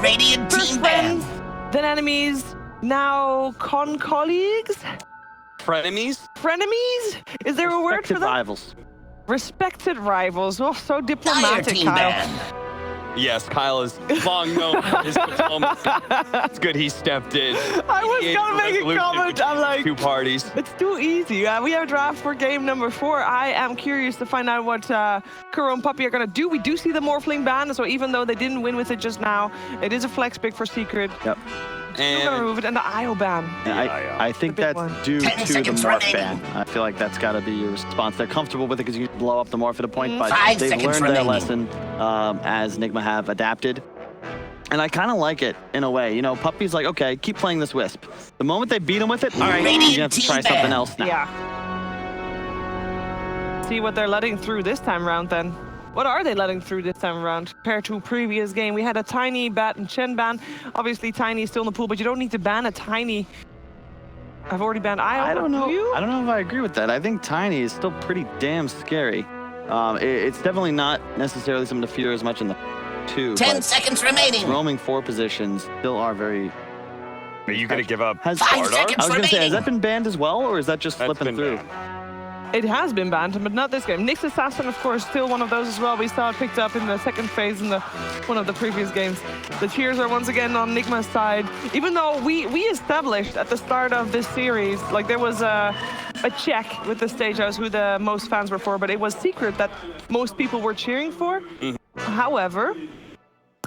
Radiant First team friends, ban. then enemies, now colleagues? Frenemies? Frenemies? Is there a word for that? Rivals. Respected rivals. Oh, so Dire diplomatic, team Kyle. ban. Yes, Kyle is long known for his diplomacy. It's good he stepped in. I was gonna make a comment. I'm like, two parties. it's too easy. We have a draft for game number 4. I am curious to find out what Kuro and Puppy are gonna do. We do see the Morphling ban, so even though they didn't win with it just now, it is a flex pick for Secret. Yep. Still gonna remove it, and the IO ban. I think The big that's one. due 10 to the seconds morph remaining. ban. I feel like that's got to be your response. They're comfortable with it because you can blow up the morph at a point, but 5 they've seconds learned their remaining. lesson as Nigma have adapted. And I kind of like it in a way. You know, Puppy's like, okay, keep playing this Wisp. The moment they beat him with it, all right, you're going to have to try something else now. Yeah. See what they're letting through this time around then. What are they letting through this time around compared to a previous game? We had a Tiny, Bat, and Chen ban. Obviously, Tiny is still in the pool, but you don't need to ban a Tiny. I've already banned IO. I don't know. Do you? I don't know if I agree with that. I think Tiny is still pretty damn scary. It's definitely not necessarily something to fear as much in the 2. 10 seconds remaining. Roaming 4 positions still are very... Are you going to give up 5 Slardar? seconds. I was going to say, has remaining. that been banned as well, or is that just That's slipping been through? banned. It has been banned, but not this game. Nyx Assassin, of course, still one of those as well. We saw it picked up in the second phase in one of the previous games. The cheers are once again on Nigma's side. Even though we established at the start of this series, like there was a check with the stage house who the most fans were for, but it was Secret that most people were cheering for. However,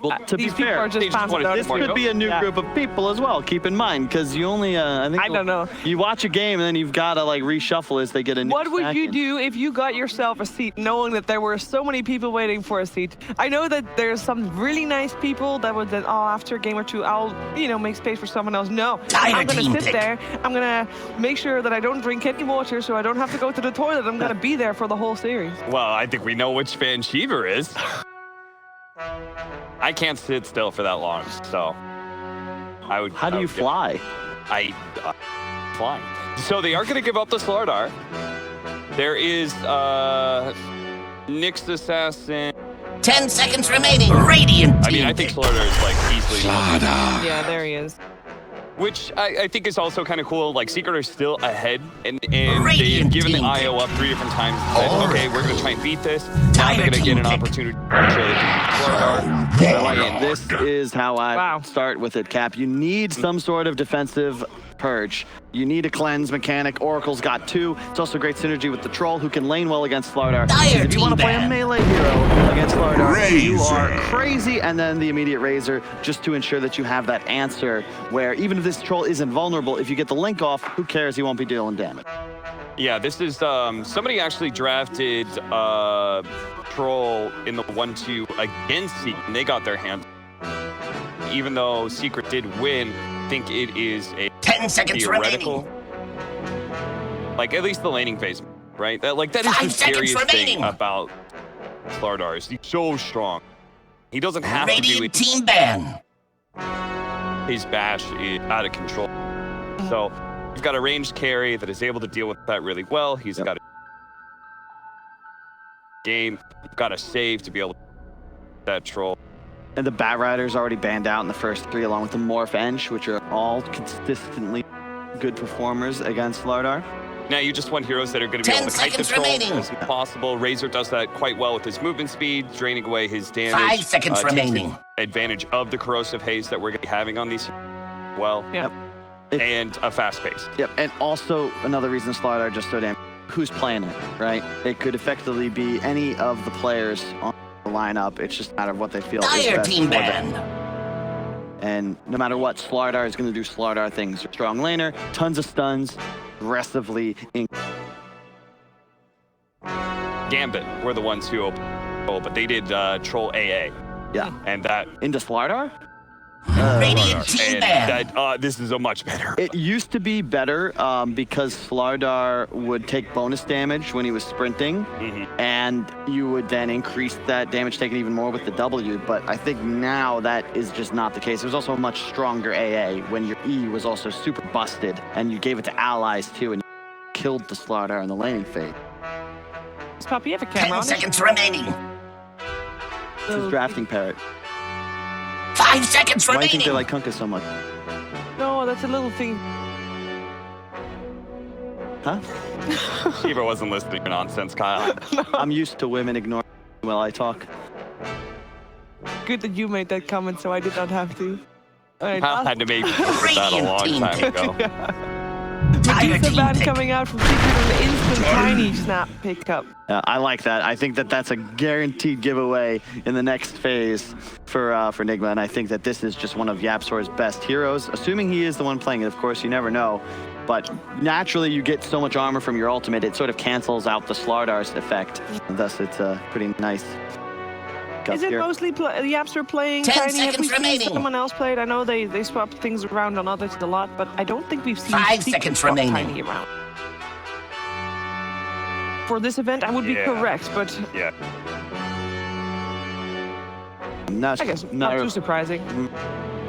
Well, to be these people fair, are just Stage fans of 20 Dota. this could be a new Yeah. group of people as well. Keep in mind, because you only, I think, I don't know. You watch a game and then you've got to like reshuffle as they get a new. What would stack you in. do if you got yourself a seat, knowing that there were so many people waiting for a seat? I know that there's some really nice people that would then, oh, after a game or two, I'll, make space for someone else. No, Dire I'm gonna team sit pick. there. I'm gonna make sure that I don't drink any water, so I don't have to go to the toilet. I'm gonna be there for the whole series. Well, I think we know which fan Shiver is. I can't sit still for that long, so I would. How do you fly? Flying. So they are going to give up the Slardar. There is Nyx Assassin. 10 seconds remaining. Radiant team I mean, I think Slardar is like easily. Yeah, there he is. Which I think is also kind of cool. Like, Secret are still ahead, and they've Radiant given the team IO up 3 different times. And said, Or- okay, we're going to try and beat this. Now Dire they're going to get team an pick. opportunity to show that This is how I Wow. start with it, Cap. You need some sort of defensive purge. You need a cleanse mechanic. Oracle's got 2. It's also great synergy with the Troll, who can lane well against Slardar. Dire If you want to team play a ban. melee hero against Slardar, you are crazy. And then the immediate Razor, just to ensure that you have that answer where even if this Troll isn't vulnerable, if you get the link off, who cares? He won't be dealing damage. Yeah, this is somebody actually drafted Troll in the 1-2 against Secret, and they got their hand. Even though Secret did win, I think it is a 10 seconds theoretical, remaining. like at least the laning phase, right? That is 5 the seconds scariest thing remaining. about Slardar. Is he's so strong. He doesn't have to do Radiant it. team ban. His bash is out of control. So you've got a ranged carry that is able to deal with that really well. He's got a game. You've got a save to be able to that troll. And the Bat Rider's already banned out in the first 3, along with the Morph Ench, which are all consistently good performers against Slardar. Now you just want heroes that are going to be 10 able to kite the seconds troll remaining. as possible. Razor does that quite well with his movement speed, draining away his damage. 5 seconds takes remaining. Advantage of the corrosive haze that we're going to be having on these well. Yeah. And a fast pace. Yep, and also another reason Slardar just so damn, who's playing it, right? It could effectively be any of the players on the lineup. It's just a matter of what they feel is Dire best team for them. ban. And no matter what, Slardar is going to do Slardar things. Strong laner, tons of stuns, aggressively. Gambit were the ones who opened troll, but they did troll AA. Yeah. And that Into Slardar? Radiant team and ban. that this is a much better. It used to be better because Slardar would take bonus damage when he was sprinting, and you would then increase that damage taken even more with the W, but I think now that is just not the case. There's also a much stronger AA when your E was also super busted, and you gave it to allies too, and you killed the Slardar in the laning phase. Puppy, you have a camera 10 on it? seconds remaining. This is drafting parrot. 5 seconds Why do you think they remaining. like Kunkka so much? No, that's a little thing. Huh? Shiva wasn't listening to nonsense, Kyle. I'm used to women ignoring while I talk. Good that you made that comment, so I did not have to. All right, Kyle had to make that a long time ago. Medusa ban coming out from Secret and instant tiny snap pickup. I like that. I think that that's a guaranteed giveaway in the next phase for Nigma, and I think that this is just one of YapzOr's best heroes. Assuming he is the one playing it, of course, you never know. But naturally, you get so much armor from your ultimate, it sort of cancels out the Slardar's effect. And thus, it's a pretty nice. Is it mostly YapzOr playing 10 tiny? Have we seconds seen remaining. someone else play it? I know they swap things around on others a lot, but I don't think we've seen 5 Secret seconds swap remaining. tiny around. For this event, I would be Yeah. correct, but Yeah. I guess not too surprising.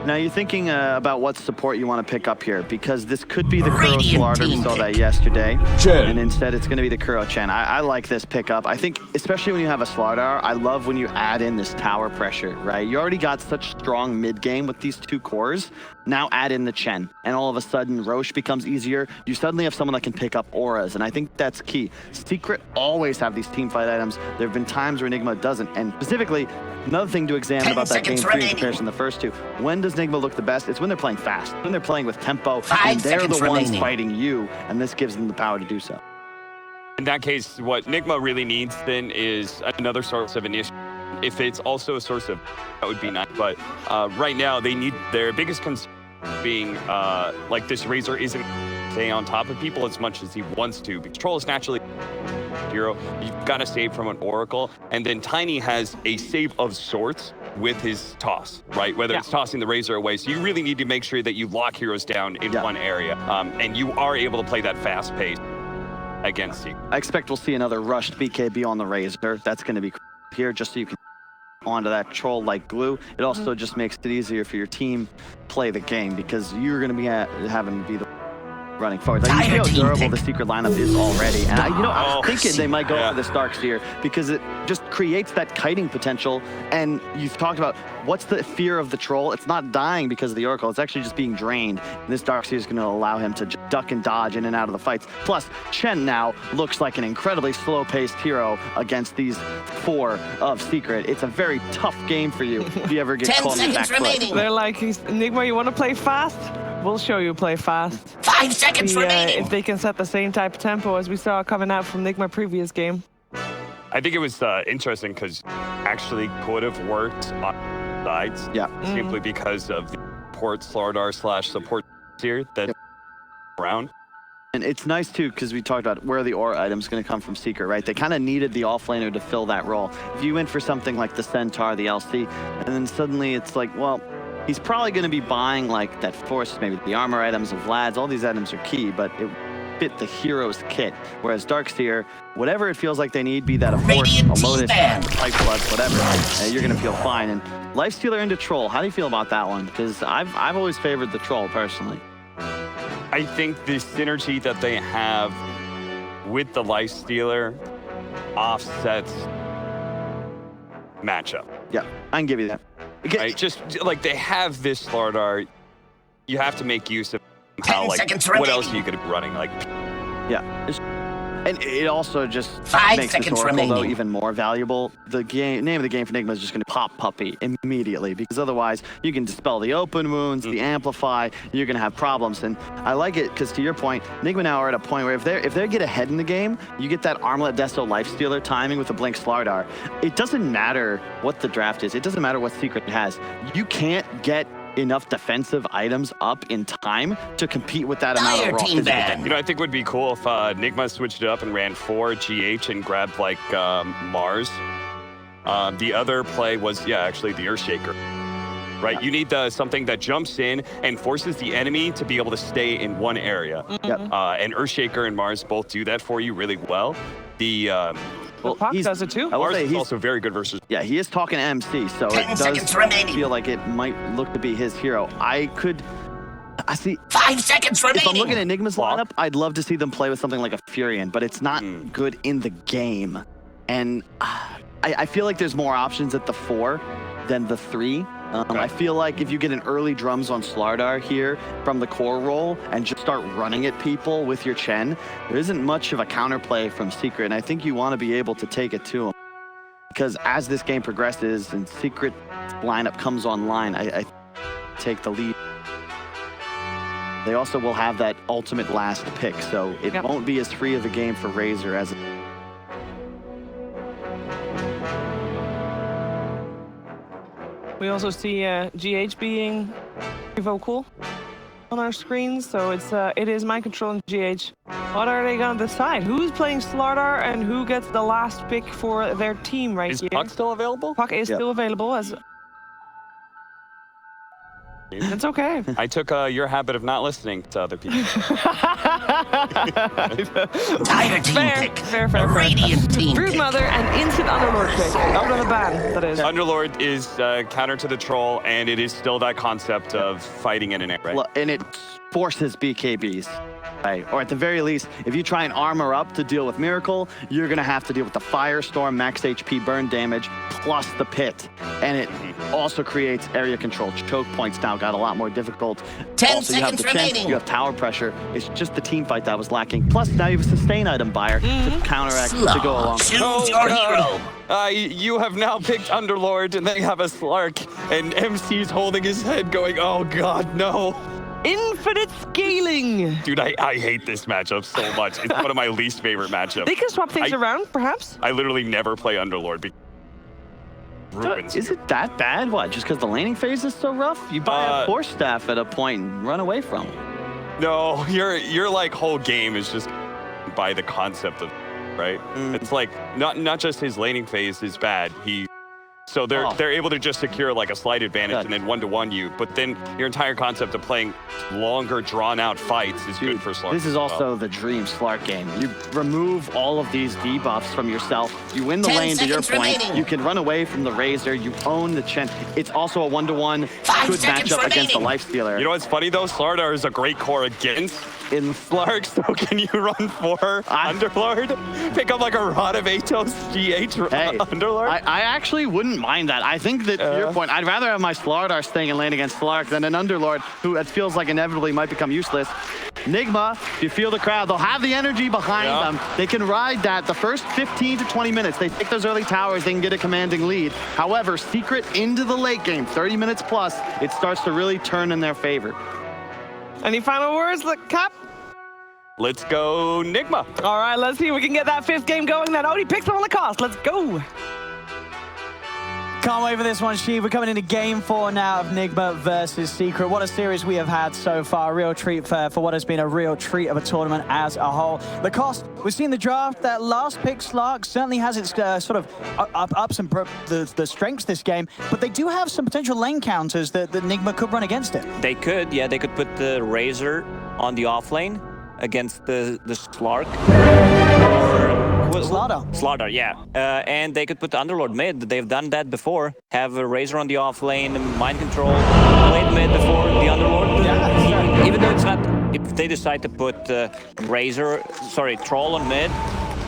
Now you're thinking about what support you want to pick up here, because this could be the Kuro Radiant Slardar. We team saw pick. that yesterday, Chell. and instead it's going to be the Kuro Chen. I like this pickup. I think, especially when you have a Slardar, I love when you add in this tower pressure, right? You already got such strong mid game with these two cores. Now add in the Chen, and all of a sudden Roche becomes easier. You suddenly have someone that can pick up auras, and I think that's key. Secret always have these team fight items. There have been times where Nigma doesn't, and specifically, another thing to examine 10 about that game seconds 3 in remaining. comparison to the first two. When does Nigma look the best? It's when they're playing fast, when they're playing with tempo, 5 and they're the seconds ones remaining. fighting you, and this gives them the power to do so. In that case, what Nigma really needs then is another source of initiative. If it's also a source of, that would be nice. But right now, they need their biggest concern being like this Razor isn't staying on top of people as much as he wants to. Because Troll is naturally hero. You've got to save from an Oracle, and then Tiny has a save of sorts with his toss, right? Whether it's tossing the Razor away. So you really need to make sure that you lock heroes down in one area, and you are able to play that fast pace against Secret. I expect we'll see another rushed BKB on the Razor. That's going to be here just so you can onto that Troll like glue. It also just makes it easier for your team play the game, because you're going to be having to be the running forward. Like, you see how durable the Secret lineup is already, and I'm thinking they might go for the Starkseer, because it just creates that kiting potential. And you've talked about what's the fear of the Troll. It's not dying because of the Oracle, it's actually just being drained, and this Darkseer is going to allow him to just duck and dodge in and out of the fights. Plus, Chen now looks like an incredibly slow-paced hero against these 4 of Secret. It's a very tough game for you if you ever get 10 caught in the back seconds foot. remaining. They're like, Nigma, you want to play fast? We'll show you play fast. 5 seconds remaining. If they can set the same type of tempo as we saw coming out from Nigma previous game. I think it was interesting because actually could have worked on sides. Yeah. Simply because of the support Slardar / support tier that's around. And it's nice too, because we talked about where the aura item's going to come from Secret, right? They kind of needed the offlaner to fill that role. If you went for something like the Centaur, the LC, and then suddenly it's like, well, he's probably going to be buying like that Force, maybe the armor items of Vlad's. All these items are key, but it fit the hero's kit. Whereas Darkseer, whatever it feels like they need, be that a Force, a Lotus, Pipe Blood, whatever, you're going to feel fine. And Lifestealer into Troll, how do you feel about that one? Because I've always favored the Troll personally. I think the synergy that they have with the Lifestealer offsets matchup. Yeah, I can give you that. Right? Just like they have this Slardar, you have to make use of 10 how, like, seconds what remaining. else you could be running? Like, Yeah. And it also just 5 makes this seconds Oracle, though, remaining. even more valuable. The name of the game for Nigma is just going to pop Puppy immediately, because otherwise you can dispel the open wounds, the amplify, you're going to have problems. And I like it because, to your point, Nigma now are at a point where if they get ahead in the game, you get that Armlet Desto Lifestealer timing with the Blink Slardar. It doesn't matter what the draft is. It doesn't matter what Secret has. You can't get enough defensive items up in time to compete with that amount of raw physical damage. you know, I think it would be cool if Nigma switched it up and ran 4 GH and grabbed like Mars. The other play was, actually the Earthshaker. Right, you need something that jumps in and forces the enemy to be able to stay in one area. And Earthshaker and Mars both do that for you really well. Pop does it too. I will Mars say is also very good versus. Yeah, he is talking MC, so 10 it seconds does remaining. feel like it might look to be his hero. I see. 5 seconds remaining. If I'm looking at Nigma's lineup, I'd love to see them play with something like a Furion, but it's not good in the game. And I feel like there's more options at the 4 than the 3. I feel like if you get an early drums on Slardar here from the core role and just start running at people with your Chen, there isn't much of a counterplay from Secret, and I think you want to be able to take it to him. Because as this game progresses and Secret lineup comes online, I take the lead. They also will have that ultimate last pick, so it won't be as free of a game for Razor as We also see GH being vocal on our screens, so it is mind control and GH. What are they gonna decide? Who's playing Slardar and who gets the last pick for their team right here? Is Puck still available? Puck is still available as. It's okay. I took your habit of not listening to other people. Tiger team pick. Fair. Radiant team Brood pick. Mother and instant Underlord pick. Out of the ban, that is. Underlord is counter to the troll, and it is still that concept of fighting in an air, right? and it forces BKBs. Right. Or at the very least, if you try and armor up to deal with Miracle, you're going to have to deal with the Firestorm, max HP burn damage, plus the Pit. And it also creates area control. Choke points now got a lot more difficult. 10 also, you have seconds the chance, remaining. you have tower pressure. It's just the team fight that was lacking. Plus, now you have a sustain item buyer to counteract, to go along. Choose your hero. You have now picked Underlord, and they have a Slark, and MC's holding his head going, oh god, no. Infinite scaling. Dude, I hate this matchup so much. It's one of my least favorite matchups. They can swap things around, perhaps. I literally never play Underlord because ruins. Is it that bad? What, just because the laning phase is so rough? You buy a Force Staff at a point and run away from it. No, your like whole game is just by the concept of, right? It's like not just his laning phase is bad. So they're able to just secure like a slight advantage and then 1-to-1 you, but then your entire concept of playing longer drawn out fights is good for Slark. This is also the dream Slark game. You remove all of these debuffs from yourself. You win the 10 lane to your seconds point. remaining. You can run away from the Razor. You own the Chen. It's also a 1-to-1 5 good seconds matchup against the remaining. Lifestealer. You know what's funny though? Slardar is a great core against in Slark, so can you run for Underlord? Pick up like a Rod of Atos GH Underlord? I actually wouldn't mind that. I think that, to your point, I'd rather have my Slardar staying in lane against Slark than an Underlord who it feels like inevitably might become useless. Nigma, if you feel the crowd, they'll have the energy behind them. They can ride that the first 15 to 20 minutes. They take those early towers, they can get a commanding lead. However, Secret into the late game, 30 minutes plus, it starts to really turn in their favor. Any final words, Cap? Let's go Nigma. All right, let's see if we can get that 5th game going. That ODPixel on Lacoste. Let's go. Can't wait for this one, Sheev. We're coming into game 4 now of Nigma versus Secret. What a series we have had so far. A real treat for what has been a real treat of a tournament as a whole. Lacoste, we've seen the draft. That last pick, Slark, certainly has its sort of ups and the strengths this game, but they do have some potential lane counters that Nigma could run against it. They could, yeah. They could put the Razor on the offlane against the Slark. Slardar, yeah. And they could put the Underlord mid. They've done that before. Have a Razor on the offlane, mind control, played mid before the Underlord. Yeah. Even though it's not, if they decide to put Troll on mid,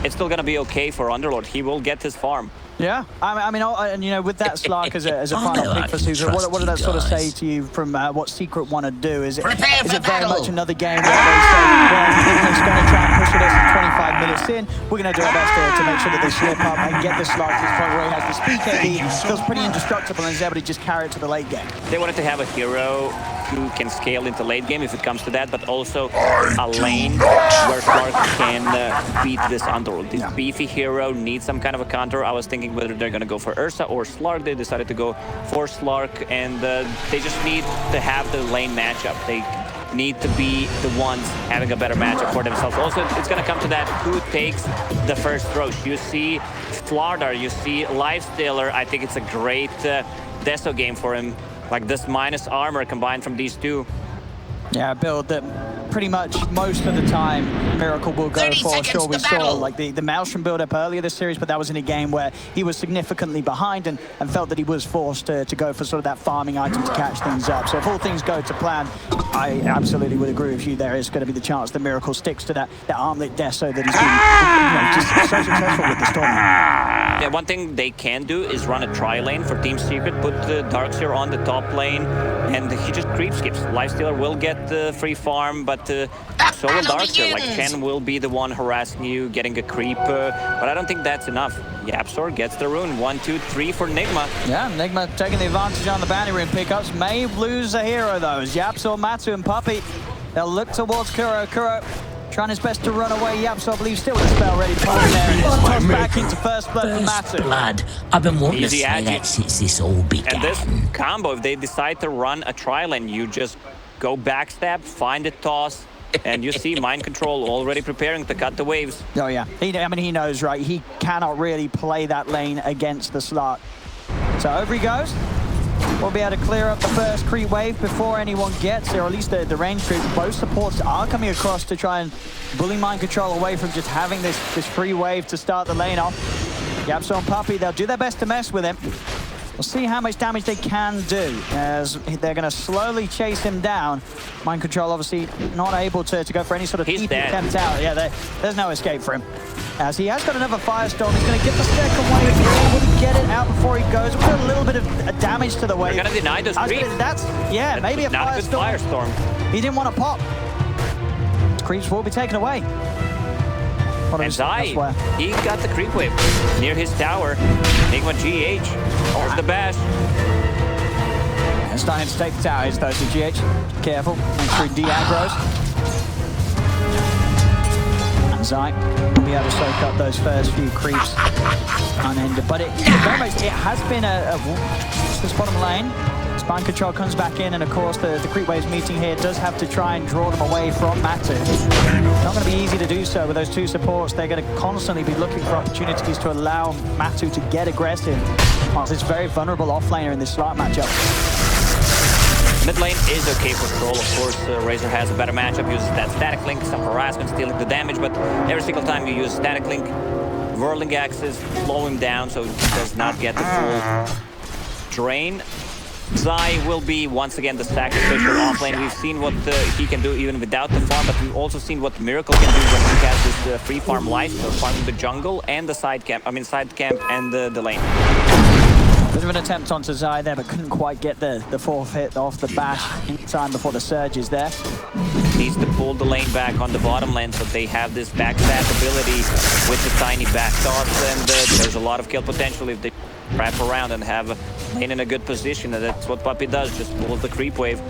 it's still gonna be okay for Underlord. He will get his farm. Yeah, I mean, and you know, with that Slark as a final pick for Susan, what did that sort of say to you from what Secret want to do? Is it very much another game where they say, well, Nigma's going to try and push it at 25 minutes in, we're going to do our best to make sure that they slip up and get the Slark to this point where he has the speed KD, feels pretty indestructible and is able to just carry it to the late game. They wanted to have a hero who can scale into late game if it comes to that, but also a lane where Slark can beat this Underlord. This beefy hero needs some kind of a counter. I was thinking whether they're going to go for Ursa or Slark. They decided to go for Slark, and they just need to have the lane matchup. They need to be the ones having a better matchup for themselves. Also, it's going to come to that who takes the first rush. You see Slardar, you see Lifestealer. I think it's a great Deso game for him. Like this minus armor combined from these two. Yeah, a build that pretty much most of the time Miracle will go for. Sure, we saw like the Maelstrom build up earlier this series, but that was in a game where he was significantly behind and felt that he was forced to go for sort of that farming item to catch things up. So if all things go to plan, I absolutely would agree with you. There is going to be the chance that Miracle sticks to that armlet death so that he's been just so successful with the Storm. Yeah, one thing they can do is run a tri-lane for Team Secret, put Darkseer on the top lane, and he just creep skips. Lifestealer will get the free farm, but so will Darkseer. Like, Chen will be the one harassing you, getting a creep, but I don't think that's enough. YapzOr gets the rune. 1, 2, 3 for Nigma. Yeah, Nigma taking the advantage on the bounty rune pickups. May lose a hero, though, as YapzOr, Matu, and Puppey, they'll look towards Kuro. Kuro trying his best to run away. YapzOr, I believe, still with a spell ready to pop in there. And it's tossed back into first blood for Matu. Blood. I've been wanting to Easy say agi. that since this all began. And this combo, if they decide to run a tri-lane, you just go backstab, find a toss, and you see Mind Control already preparing to cut the waves. Oh, yeah. I mean, he knows, right? He cannot really play that lane against the slot. So over he goes. We'll be able to clear up the first creep wave before anyone gets there, or at least the range creep. Both supports are coming across to try and bully Mind Control away from just having this free wave to start the lane off. YapzOr and Puppey, they'll do their best to mess with him. We'll see how much damage they can do, as they're going to slowly chase him down. Mind Control obviously not able to go for any sort of deep attempt out. Yeah, there's no escape for him. As he has got another Firestorm, he's going to get the second one. He's able to get it out before he goes. We've got a little bit of damage to the wave. They're going to deny those creeps. Yeah, maybe a not Firestorm. A good Firestorm. He didn't want to pop. Creeps will be taken away. And Zai, he got the creep wave near his tower. Nigma GH, there's the bash. It's starting to take the tower, though, so GH, careful, make sure he de-aggroes. And Zai will be able to soak up those first few creeps unended. But it very much, it has been this bottom lane. Mind Control comes back in, and of course the creep waves meeting here does have to try and draw them away from Matu. Not going to be easy to do so with those two supports. They're going to constantly be looking for opportunities to allow Matu to get aggressive, whilst it's very vulnerable offlaner in this slot matchup. Mid lane is okay for Troll. Of course, Razor has a better matchup, uses that static link, some harassment, stealing the damage, but every single time you use static link, whirling axes slow him down so he does not get the full drain. Zai will be once again the sacrificial offlane. We've seen what he can do even without the farm, but we've also seen what Miracle can do when he has this free farm life, so farming the jungle and the side camp, side camp and the lane. Bit of an attempt onto Zai there, but couldn't quite get the fourth hit off the bash in time before the surge is there. Needs to pull the lane back on the bottom lane, so they have this backstab ability with the tiny back toss, and there's a lot of kill potential if they wrap around and have a lane in a good position, and that's what Puppey does, just pulls the creep wave.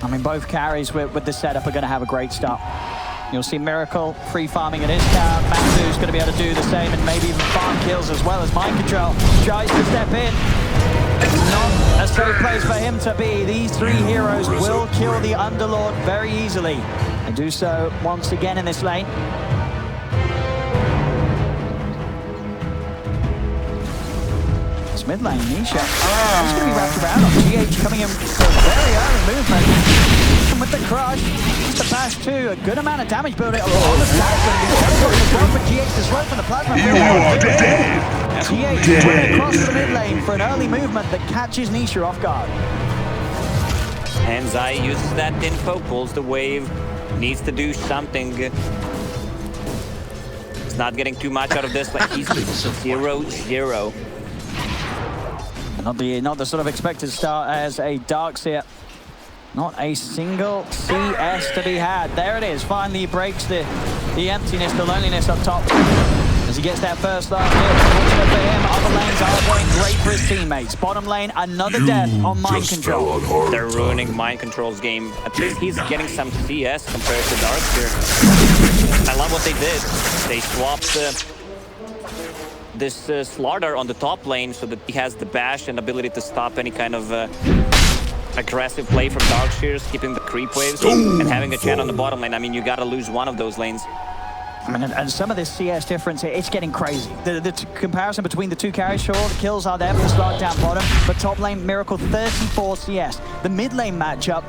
I mean, both carries with the setup are going to have a great start. You'll see Miracle free farming at his camp. Matu's going to be able to do the same and maybe even farm kills as well as Mind Control tries to step in. It's not a safe place for him to be. These three heroes will kill the Underlord very easily and do so once again in this lane. It's mid lane, Nisha. It's going to be wrapped around on GH coming in for a very early movement. And with the crush, the bash too, a good amount of damage building on the plasma. For GH to slow from the plasma. GH running across the mid lane for an early movement that catches Nisha off guard. And Zai uses that info, pulls the wave, needs to do something. He's not getting too much out of this, like he's 0-0. Not the sort of expected start as a Darkseer. Not a single CS to be had. There it is. Finally he breaks the emptiness, the loneliness up top. As he gets that first last hit. Fortunate for him, other lanes are going great for his teammates. Bottom lane, another death on Mind Control. They're ruining Mind Control's game. At least he's getting some CS compared to Darkseer. I love what they did. They swapped this Slardar on the top lane so that he has the bash and ability to stop any kind of aggressive play from Darkseer, skipping the creep waves, and having a Chen on the bottom lane. I mean, you gotta lose one of those lanes. I mean, and some of this CS difference, it's getting crazy. The comparison between the two carries, sure, the kills are there for the slot down bottom, but top lane, Miracle 34 CS. The mid lane matchup,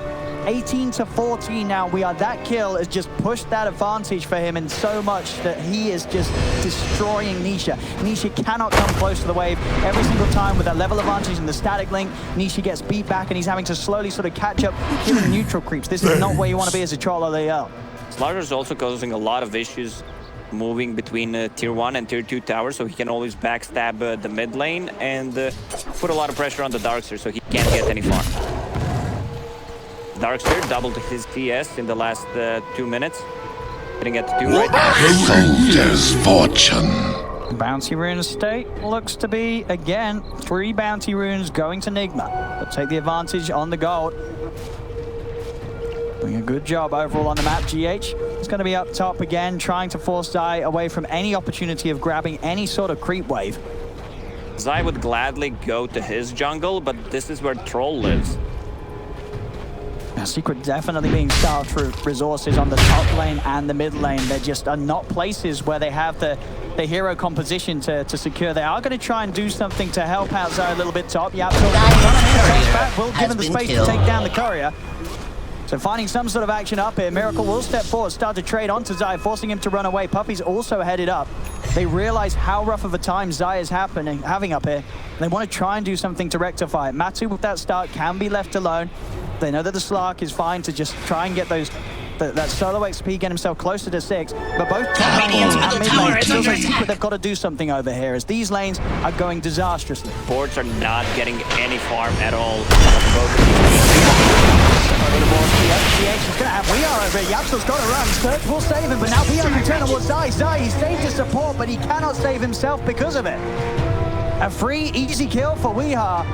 18 to 14 now. That kill has just pushed that advantage for him, and so much that he is just destroying Nisha. Nisha cannot come close to the wave every single time with that level advantage and the static link. Nisha gets beat back, and he's having to slowly sort of catch up, killing neutral creeps. This is not where you want to be as a troll ODL. sliZard is also causing a lot of issues moving between tier 1 and tier 2 towers, so he can always backstab the mid lane and put a lot of pressure on the Darkster, so he can't get any farm. Darkster doubled his TS in the last 2 minutes. Getting at 2 right now. Soldier's fortune. Bounty rune estate looks to be, again, 3 bounty runes going to Nigma. They'll take the advantage on the gold. Doing a good job overall on the map. GH is going to be up top again, trying to force Zai away from any opportunity of grabbing any sort of creep wave. Zai would gladly go to his jungle, but this is where Troll lives. Now, Secret definitely being starved for resources on the top lane and the mid lane. They just are not places where they have the hero composition to secure. They are going to try and do something to help out Zai a little bit top. Yep, so back will give him the space to take down the courier. So finding some sort of action up here. Miracle will step forward, start to trade onto Zai, forcing him to run away. Puppy's also headed up. They realize how rough of a time Zai is having up here. They want to try and do something to rectify it. Matu with that start can be left alone. They know that the Slark is fine to just try and get that solo XP, get himself closer to 6. But both top lanes and mid lane, it feels like Secret they've got to do something over here, as these lanes are going disastrously. Boards are not getting any farm at all. GH is going to have We Are over here. Yapsel's got to run. Search will save him, but now We Are can turn towards Zai. Zai, he saved his support, but he cannot save himself because of it. A free, easy kill for Weeha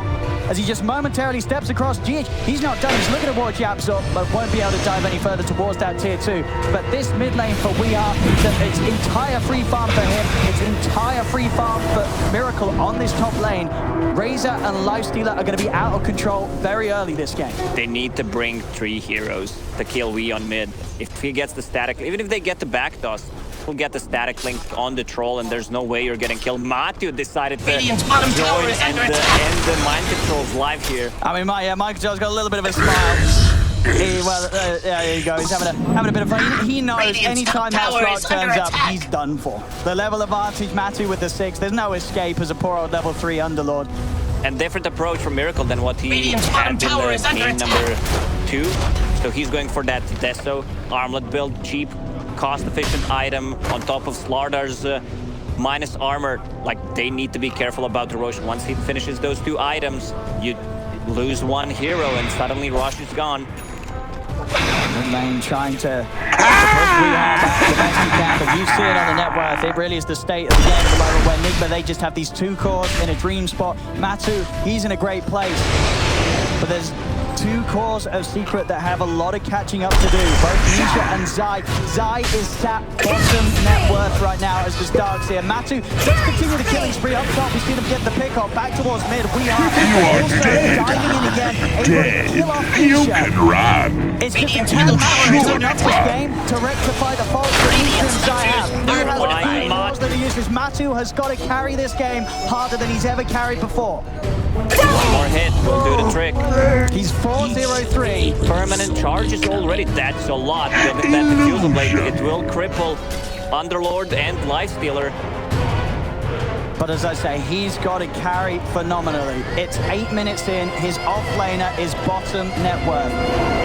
as he just momentarily steps across. GH, he's not done. He's looking towards Yapsel, but won't be able to dive any further towards that tier 2. But this mid lane for Weeha, it's entire free farm for him. It's entire free farm for Miracle on this top lane. Razor and Lifestealer are going to be out of control very early this game. They need to bring 3 heroes to kill Wee on mid. If he gets the static, even if they get the back toss, will get the static link on the troll, and there's no way you're getting killed. Matu decided to join and the mind control's live here. I mean, mind control's got a little bit of a smile. There you go. He's having a bit of fun. He knows anytime that Slark turns up, he's done for. The level advantage, Matu with the 6. There's no escape as a poor old level 3 Underlord. And different approach from Miracle than what he had in game number 2. So he's going for that Deso armlet build, cheap, cost-efficient item on top of sliZard's minus armor. Like, they need to be careful about the Rosh. Once he finishes those 2 items, you lose 1 hero and suddenly Rosh is gone. Mid lane trying to push Weeha back the best he can, but you see it on the net worth. It really is the state of the game at the moment where Nigma, they just have these 2 cores in a dream spot. Matu, he's in a great place, but there's 2 cores of Secret that have a lot of catching up to do. Both Nisha and Zai. Zai is sat bottom net worth right now as the Starks here. Matu does continue the killing spree up top. We see them get the pick up back towards mid. We are also diving in again. Able to kill off Nisha. You can run. It's just a can matter enough this game to rectify the faults that Nisha and Zai have. Who has the balls that he uses? Matu has got to carry this game harder than he's ever carried before. 1 more hit will do the trick. He's 4-0-3. Permanent charges already. That's a lot. Building that Diffusal Blade, it will cripple Underlord and Lifestealer. But as I say, he's got to carry phenomenally. It's 8 minutes in. His offlaner is bottom net worth.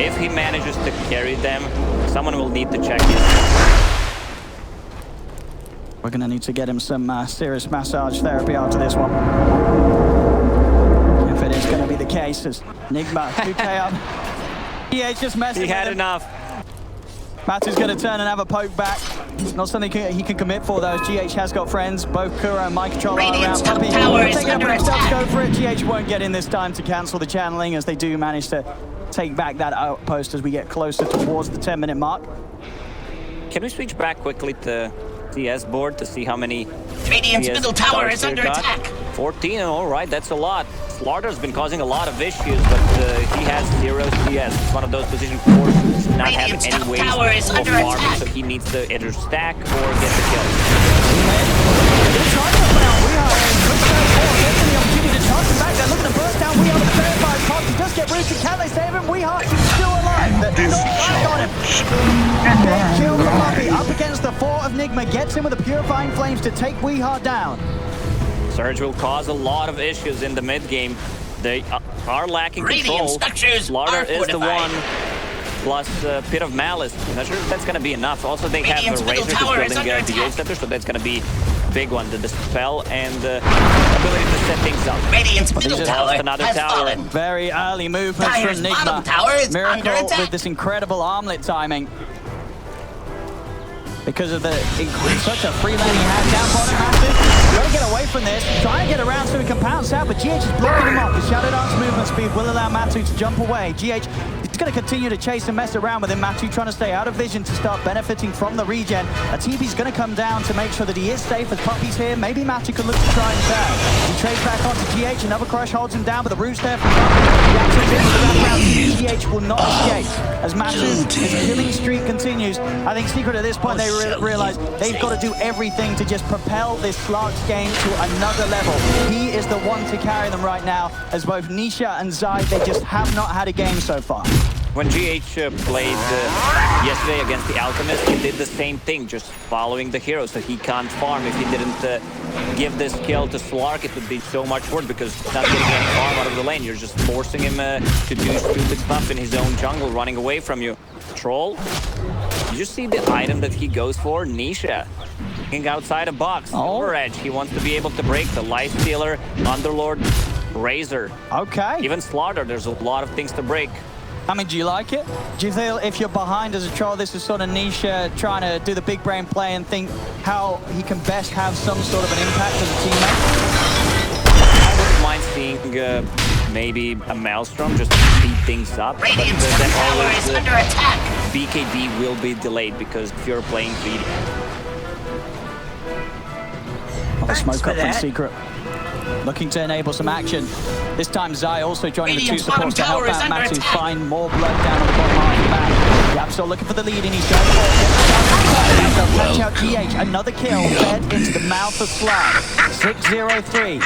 If he manages to carry them, someone will need to check this. We're going to need to get him some serious massage therapy after this one. If it is going to be the case, as Nigma, 2K up. Yeah, it's just messing with him. He had enough. Matu's going to turn and have a poke back. Not something he can commit for, though, as GH has got friends. Both Kuro and Mind Control are around. Puppy taking up himself to go for it. GH won't get in this time to cancel the channeling, as they do manage to take back that outpost as we get closer towards the 10-minute mark. Can we switch back quickly to CS board to see how many Radiant's middle tower is under attack. 14, all right, that's a lot. sliZard's been causing a lot of issues, but he has 0 CS. It's one of those positions for not having any ways of farming, so he needs to either stack or get the kill. Looking to burst down Weeha with a very fire pop. He does get rooted. Can they save him? Weeha, he's still alive. Got him. Big kill from Lucky up against the fort of Nigma. Gets him with the Purifying Flames to take WeHard down. Surge will cause a lot of issues in the mid game. They are lacking control. Slaughter is the one, plus Pit of Malice. I'm not sure if that's going to be enough. Also, they have a Razor just building the Center, so that's going to be a big one. The Dispel and the ability to set things up. Radiant's middle tower another has tower. fallen. Very early movements Dire's from bottom Nigma. tower is under Miracle attack. with this incredible armlet timing. Because of such a free lane he has down bottom, Massive. Got to get away from this. Try and get around so he can pounce out, but GH is blocking him off. His Shadow Dance movement speed will allow Matu to jump away. GH is going to continue to chase and mess around with him. Matu trying to stay out of vision to start benefiting from the regen. A TP's going to come down to make sure that he is safe as Puppy's here. Maybe Matu could look to try and turn. He trades back onto GH. Another crush holds him down, but the roots there from Puppy. GH will not escape. As Matu, his killing streak continues, I think Secret at this point, they realize they've got to do everything to just propel this Slark's game to another level. He is the one to carry them right now, as both Nisha and Zai, they just have not had a game so far. When GH played yesterday against the Alchemist, he did the same thing, just following the hero, so he can't farm. If he didn't give this kill to Slark, it would be so much worse because he's not getting any farm out of the lane. You're just forcing him to do stupid stuff in his own jungle, running away from you. Troll, you just see the item that he goes for, Nisha. Thinking outside a box, Overedge. He wants to be able to break the Lifestealer, Underlord, Razor. Okay. Even Slaughter, there's a lot of things to break. I mean, do you like it? Do you feel if you're behind as a troll, this is sort of Nisha trying to do the big brain play and think how he can best have some sort of an impact as a teammate? I wouldn't mind seeing maybe a Maelstrom just to speed things up. Radiant's but tower is under attack. BKB will be delayed because if you're playing greedy. The smoke up from Secret. Looking to enable some action. This time Zai also joining the two supports to help out Matu find more blood down on the bottom half of the map. Yapsol looking for the lead and he's going for catch out GH. Another kill fed into the mouth of Slark. 6-0-3.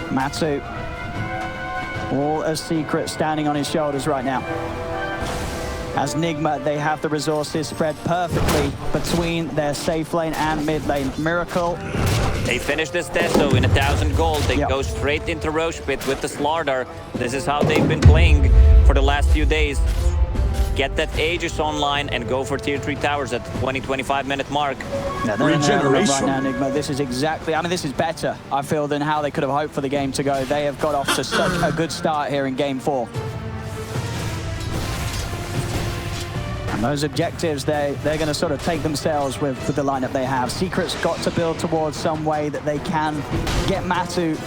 Matu. All a Secret standing on his shoulders right now. As Nigma, they have the resources spread perfectly between their safe lane and mid lane. Miracle. They finish this Testo in 1,000 gold. They go straight into Roche Pit with the Slardar. This is how they've been playing for the last few days. Get that Aegis online and go for tier 3 towers at the 20-25 minute mark. Yeah, they're right now, Nigma. This is exactly, I mean, this is better, I feel, than how they could have hoped for the game to go. They have got off to such a good start here in game 4. And those objectives, they're going to sort of take themselves with the lineup they have. Secret's got to build towards some way that they can get Matu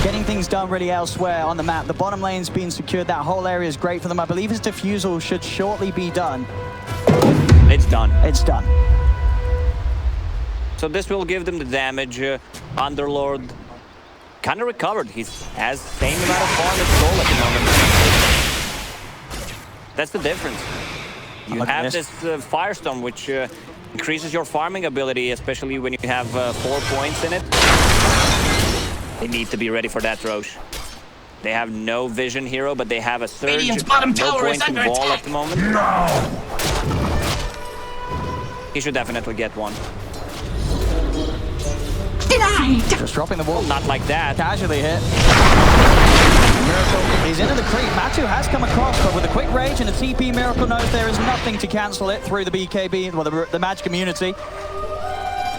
getting things done really elsewhere on the map. The bottom lane's been secured. That whole area is great for them. I believe his defusal should shortly be done. It's done. It's done. So this will give them the damage. Underlord kind of recovered. He has the same amount of farm as Soul at the moment. That's the difference. You have this Firestorm, which increases your farming ability, especially when you have 4 points in it. They need to be ready for that, Roche. They have no vision hero, but they have a Surge. Radiant's bottom tower is under wall attack. at the moment. He should definitely get one. Just dropping the wall. Not like that. Casually hit. Miracle is into the creep. Matu has come across, but with a quick rage and a TP, Miracle knows there is nothing to cancel it through the BKB, well, the match community.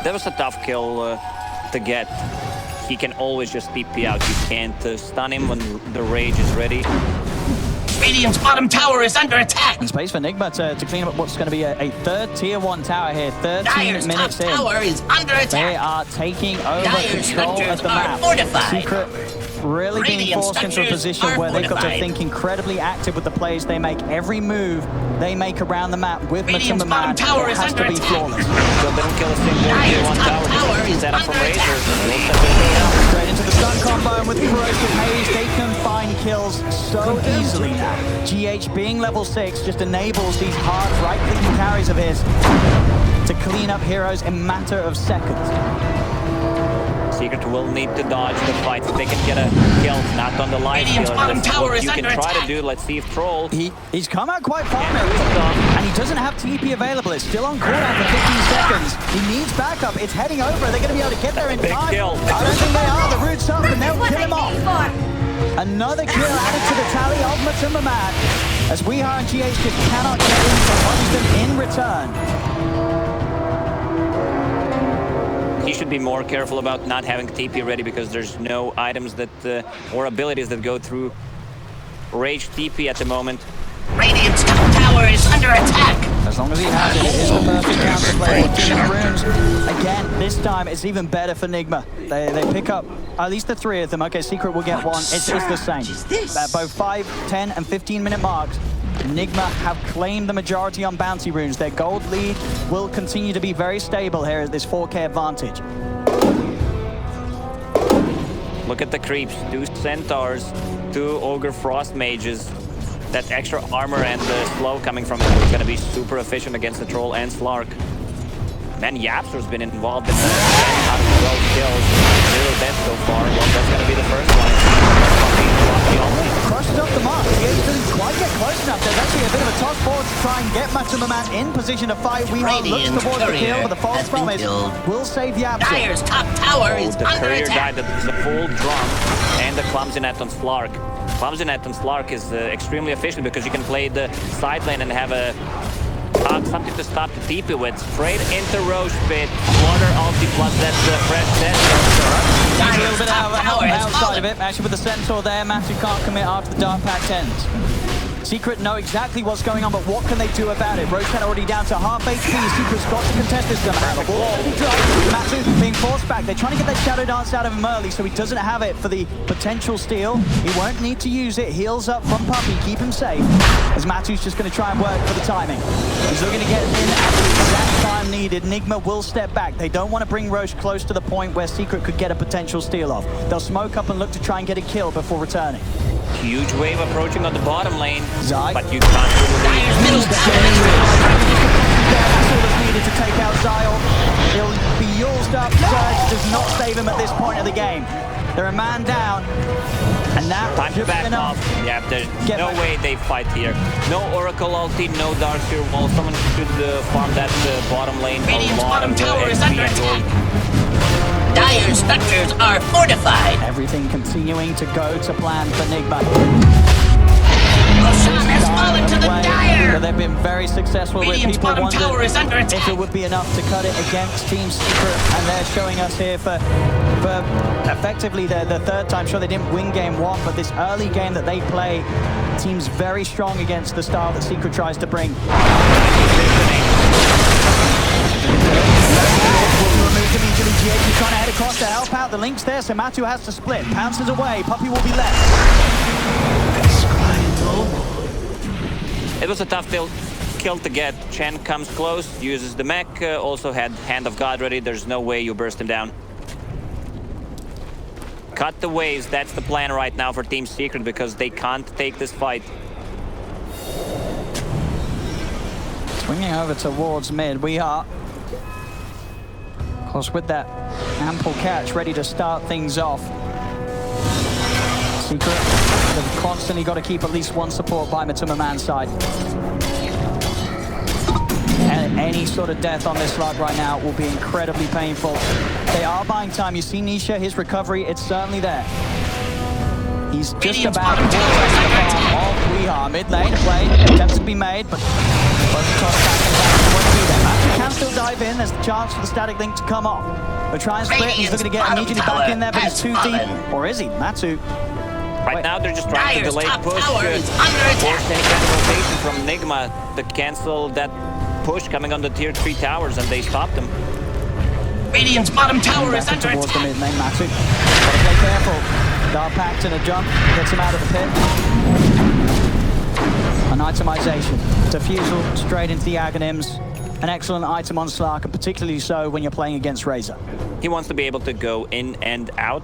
That was a tough kill to get. He can always just TP out. You can't stun him when the rage is ready. Radiant's bottom tower is under attack. And space for Nigma to clean up what's going to be a third tier 1 tower here. 13 Dire's minutes top in. tower is under attack. They are taking over Dire's control of the map. fortified. Secret really being Radiant's forced into a structures position are where they've got to fortified. think incredibly active with the plays they make. Every move they make around the map with Radiant's Matumba bottom Man tower is has to under be attack. flawless. So they don't kill a single tier 1 top tower tower. is Set up from under Razor. attack. Straight into the stun combo, and with Corrosive Haze, they can find kills so easily now. GH being level 6 just enables these hard right-clicking carries of his to clean up heroes in a matter of seconds. Secret will need to dodge the fight so they can get a kill, not on the life Radiant's stealer. bottom This is tower what is you can under try to attack. do. Let's see if Troll... He's come out quite far, and he doesn't have TP available. It's still on cooldown for 15 seconds. He needs backup. It's heading over. Are they going to be able to get there in Big time? kill. I don't think they are. The root's up, and they'll kill him off. Another kill added to the tally of Nomad, as WeHa and GH just cannot get in for Winston in return. He should be more careful about not having TP ready because there's no items that or abilities that go through Rage TP at the moment. Radiant's top tower is under attack. As long as he has it, it is the perfect counterplay for Team Runes. Again, this time it's even better for Nigma. They pick up at least the 3 of them. Okay, Secret will get 1. It's the same. At both 5, 10, and 15-minute marks, Nigma have claimed the majority on bounty runes. Their gold lead will continue to be very stable here at this 4K advantage. Look at the creeps. 2 Centaurs, 2 Ogre Frost Mages. That extra armor and the slow coming from it is going to be super efficient against the Troll and Slark. Man, Yapster's been involved in how to throw kills. 0 deaths so far. Well, that's going to be the first one. Crushes up the mark. He didn't quite get close enough. There's actually a bit of a toss forward to try and get Nomad in position to fight. WeHa looks towards the kill, but the false promise will save Yapster. Dire's top tower is The under courier attack. died. That is the full drum and the clumsy net on Slark. Clumsy net on Slark is extremely efficient because you can play the side lane and have a something to stop the TP with. Straight into Roche Pit. Water ulti plus that's the fresh death. A little bit out of outside of it. Actually, with the Centaur there, Matthew can't commit after the Dark Pact ends. Secret know exactly what's going on, but what can they do about it? Roshan already down to half HP. Secret's got to contest this. Matthew being forced back. They're trying to get that Shadow Dance out of him early, so he doesn't have it for the potential steal. He won't need to use it. Heals up from Puppy, keep him safe. As Matthew's just going to try and work for the timing. He's looking to get in at the exact time needed. Nigma will step back. They don't want to bring Roche close to the point where Secret could get a potential steal off. They'll smoke up and look to try and get a kill before returning. Huge wave approaching on the bottom lane, Zai. but you can't Dire's middle tower is That's all that's needed to take out Zyori. He'll be used up. Surge does not save him at this point of the game. They're a man down. And now time to back off. Yeah, there's no way they fight here. No Oracle ulti, no Darkseer wall. Someone should farm that bottom lane. Radiant's A lot bottom of tower is XP under and gold. attack. Dire's structures are fortified. everything continuing to go to plan for Nigma. Roshan has fallen to the Dire. But they've been very successful with Radiant's people bottom tower is under wondering if attack. it would be enough to cut it against Team Secret, and they're showing us here for effectively the third time. Sure, they didn't win game one, but this early game that they play seems very strong against the style that Secret tries to bring. Removed immediately. GH is trying to head across to help out. The link's there, so Matthew has to split. Pounces away. Puppy will be left. It was a tough kill to get. Chen comes close, uses the mech, also had Hand of God ready. There's no way you burst him down. Cut the waves, that's the plan right now for Team Secret because they can't take this fight. Swinging over towards mid. We are, of course, with that ample catch ready to start things off. Secret, they've constantly got to keep at least one support by Matuma man's side. And any sort of death on this slot right now will be incredibly painful. They are buying time. You see Nisha, his recovery, it's certainly there. He's just about to the farm of WeHa. Mid lane play, attempts to be made, but both the cross back and back won't be there. Matthew can still dive in. There's the chance for the static link to come off. But try and split. He's looking to get immediately back in there, but he's too deep. Or is he? Matthew. Right now they're just trying to delay push, force any kind of rotation from Nigma to cancel that push coming on the tier 3 towers, and they stopped them. Radiant's bottom tower is under towards the attack. mid lane, Matthew. Gotta play careful. Dark Pact in a jump, gets him out of the pit. An itemization. Diffusal straight into the Aghanims. An excellent item on Slark, and particularly so when you're playing against Razor. He wants to be able to go in and out,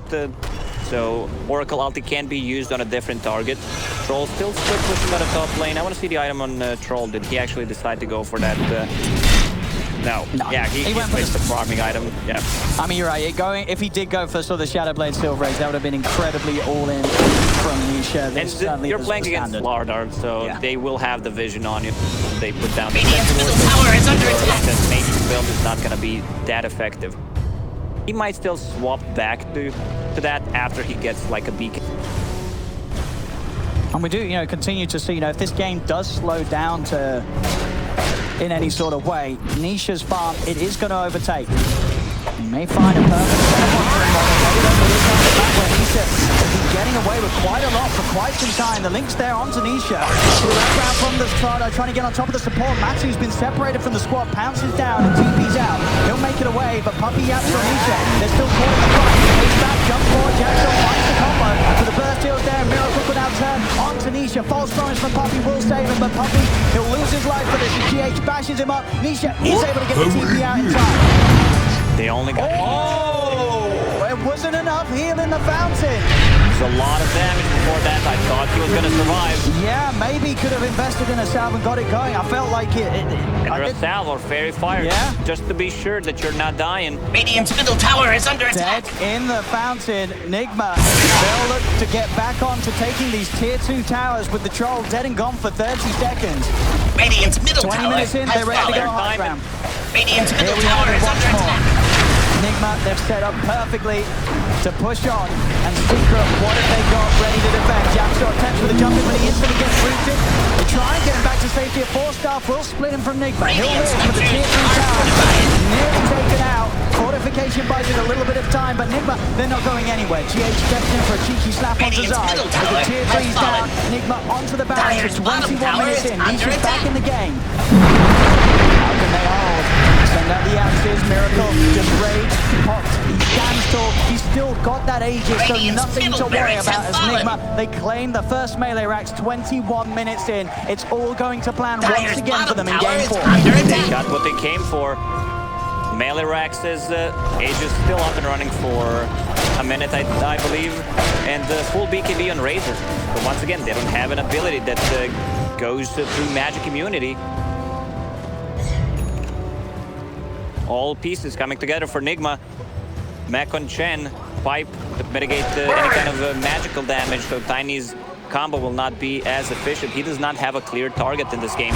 so Oracle ulti can be used on a different target. Troll still pushing on the top lane. I want to see the item on Troll. Did he actually decide to go for that No. Yeah, he went for missed the farming item. Yeah. I mean, you're right. If he did go for sort of Shadow Blade Silver Age, that would have been incredibly all-in from Nisha. And you're playing against lizZard, so they will have the vision on you. They put down the Radiant's middle tower is under attack. that maybe build is not going to be that effective. He might still swap back to that after he gets like a beacon. And we do, continue to see, if this game does slow down in any sort of way, Nisha's farm, it is going to overtake. He may find a perfect Nisha is getting away with quite a lot for quite some time. The link's there onto Nisha. Background from the Strada, trying to get on top of the support. Matsu's been separated from the squad, pounces down and TP's out. He'll make it away, but Puppey yaps for Nisha. They're still caught in the fight. He's back, jump forward, Jackson finds the combo. For the burst heals there, Miracle without turn onto Nisha. False promise from Puppey will save him, but Puppey, he'll lose his life for this. GH bashes him up. Nisha is able to get the TP out in time. They only got... Oh! It wasn't enough heal in the fountain. A lot of damage before that. I thought he was going to survive. Yeah, maybe could have invested in a salve and got it going. I felt like it. A salve or fairy fire. Yeah. Just to be sure that you're not dying. Radiant's middle tower is under attack. Dead in the fountain. Nigma, they'll look to get back on to taking these tier 2 towers with the troll dead and gone for 30 seconds. Radiant's middle 20 tower minutes in, they're ready to go high ground. Radiant's middle Here we tower have is it under once more. attack. Nigma, they've set up perfectly to push on. And Secret, what have they got ready to defend? Jackson attempts with a jump in, but he instantly gets rooted. They try and get him back to safety. A 4-star will split him from Nigma. He'll live for the tier 3 tower. Nearly taken out. Fortification buys it a little bit of time, but Nigma, they're not going anywhere. GH steps in for a cheeky slap onto Zyori. With the tier 3's down, Nigma onto the barrier. 21 minutes in. Nisha's back in the game. How can they hold? Send out the axes, Miracle just rage, popped, he stands tall, he's still got that Aegis, so nothing to worry about as Nigma, they claim the first melee racks 21 minutes in. It's all going to plan once again for them in game 4. They got what they came for. Melee racks is Aegis still up and running for a minute, I believe, and full BKB on Razor. But once again, they don't have an ability that goes through magic immunity. All pieces coming together for Nigma. Mech on Chen, pipe to mitigate any kind of magical damage, so Tiny's combo will not be as efficient. He does not have a clear target in this game.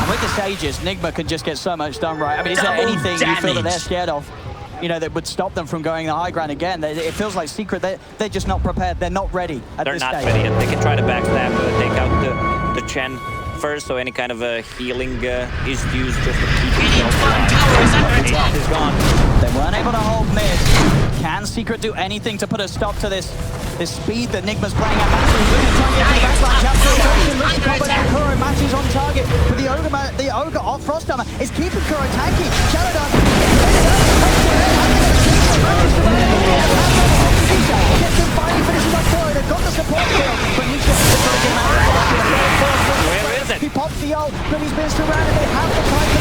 With the Sages, Nigma can just get so much done right. I mean, is there anything you feel that they're scared of, that would stop them from going the high ground again? It feels like Secret, they're just not prepared. They're not ready at this stage. They're not ready yet. They can try to backstab, take out the Chen first, so any kind of healing is used just to keep himself alive. Aegis is gone. They weren't able to hold mid. Can Secret do anything to put a stop to this speed that Nigma's playing at? Matches on target with the Ogre off Frost Armor is keeping Kuro tanky. Shadow Dance gets him fighting, finishes up Kuro. They've got the support kill, but Nisha he pops the ult, but he's been surrounded. They have the time to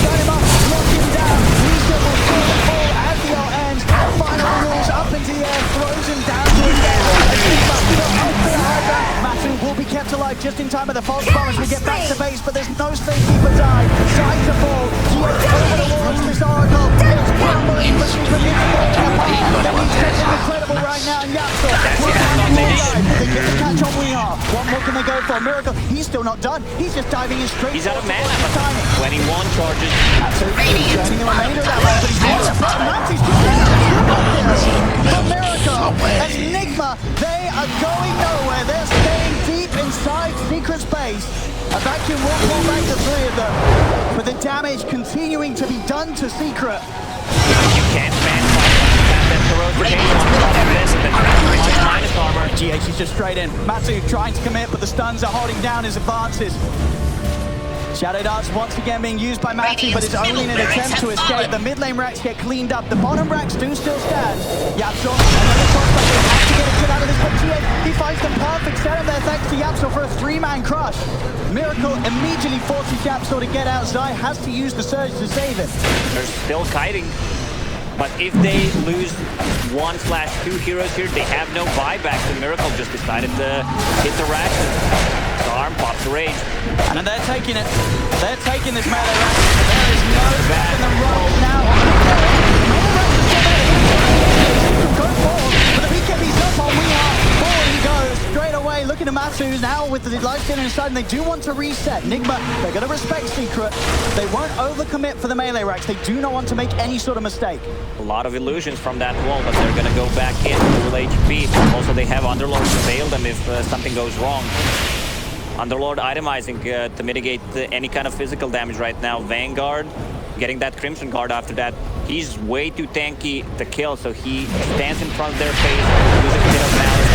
stun him up, lock him down. Nisha will still fall as the ult ends. Final rules up into the air, throws him down to his death. Matsu will be kept alive just in time of the false promise. We get back to base, but there's no safety for Zy. Zy's to fall. GH over the walls, this Oracle. It's crumbling, but she's been incredible right now. And Yapso, they get the catch on We Are. What more can they go for? Miracle, he's still not done. He's just diving in straight. He's out of mana. 21 charges. Absolutely. Turning the remainder of that one, but he's lost a button. Matsu's Miracle as Nigma, they are going nowhere. They're staying deep inside Secret space. A vacuum will fall back to 3 of them, with the damage continuing to be done to Secret. You can't ban minus armor. GH is just straight in. Matsu trying to commit, but the stuns are holding down his advances. Shadow Darts once again being used by Matsu, but it's only in an attempt to escape. The mid lane racks get cleaned up. The bottom racks do still stand. Yapso, another crossback. They have to get a kill out of this, but GH, he finds the perfect setup there thanks to Yapso for a 3-man crush. Miracle immediately forces Yapso to get out. Zy has to use the surge to save it. They're still kiting. But if they lose 1/2 heroes here, they have no buyback. The Miracle just decided to hit the ration. Arm pops the rage. And then they're taking it. They're taking this melee ration. There is no back in the roll now. Go forward, but the BKB's up on We Are. Forward he goes, straight away, looking at Matsu now with the life stealer inside, and they do want to reset. Nigma, they're going to respect Secret. They won't overcommit for the melee racks. They do not want to make any sort of mistake. A lot of illusions from that wall, but they're going to go back in full HP. Also, they have Underlord to bail them if something goes wrong. Underlord itemizing to mitigate any kind of physical damage right now. Vanguard getting that Crimson Guard after that. He's way too tanky to kill, so he stands in front of their face, using a bit of malice.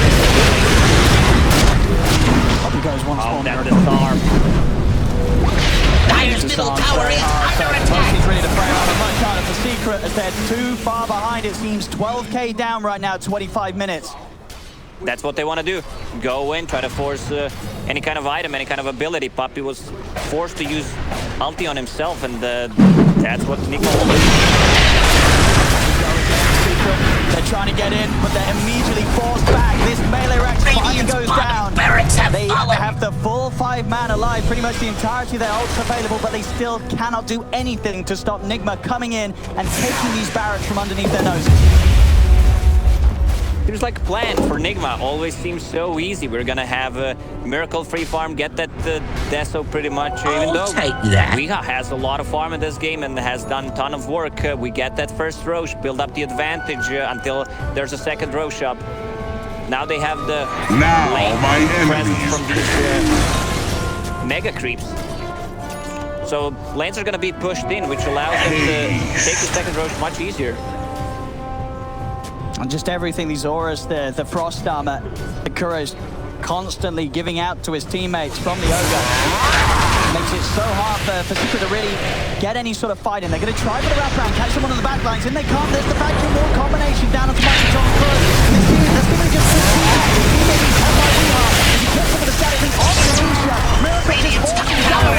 Up he goes once more. That's the arm. Dire's middle tower is under attack. He's ready to fire out a much harder for Secret as they're too far behind. It seems 12k down right now, 25 minutes. That's what they want to do. Go in, try to force any kind of item, any kind of ability. Puppy was forced to use ulti on himself, and that's what Nigma will do. They're trying to get in, but they're immediately forced back. This melee rack finally goes down. They have the full 5-man alive, pretty much the entirety of their ults available, but they still cannot do anything to stop Nigma coming in and taking these barracks from underneath their noses. Seems like a plan for Nigma. Always seems so easy. We're gonna have a Miracle free farm, get that Deso pretty much, even though Wiha has a lot of farm in this game and has done a ton of work. We get that first Roche, build up the advantage until there's a second Roche up. Now they have the lane presence from these mega creeps. So lanes are gonna be pushed in, which allows them to take the second Roche much easier. And just everything, these auras, the frost armor, the Kuro's constantly giving out to his teammates from the Ogre. Makes it so hard for Secret to really get any sort of fight in. They're going to try for the wraparound, catch someone on the back lines, and they can't. There's the vacuum wall combination down onto Microsoft on Kuro. And this team, that's going to just push back. The teammates held by Weehar. As he gets over the static thing off the Nisha. Miracle just walking down.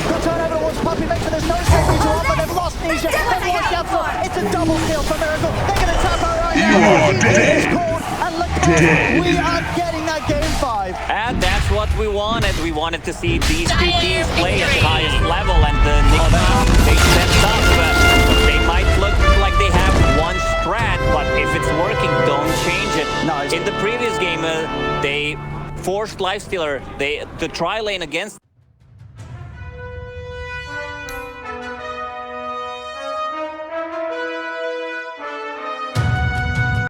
They'll turn over towards Puppy Maker. There's no safety to offer. They've lost Nisha. They've watched out for. It's a double kill for Miracle. They're going to tap her right now. You are dead. And Lacoste, we are getting that game 5. And that's what we wanted. We wanted to see these two teams play at the highest level, and Nigma, they stepped up. They might look like they have one strat, but if it's working, don't change it. No, in the previous game, they forced Lifestealer to try lane against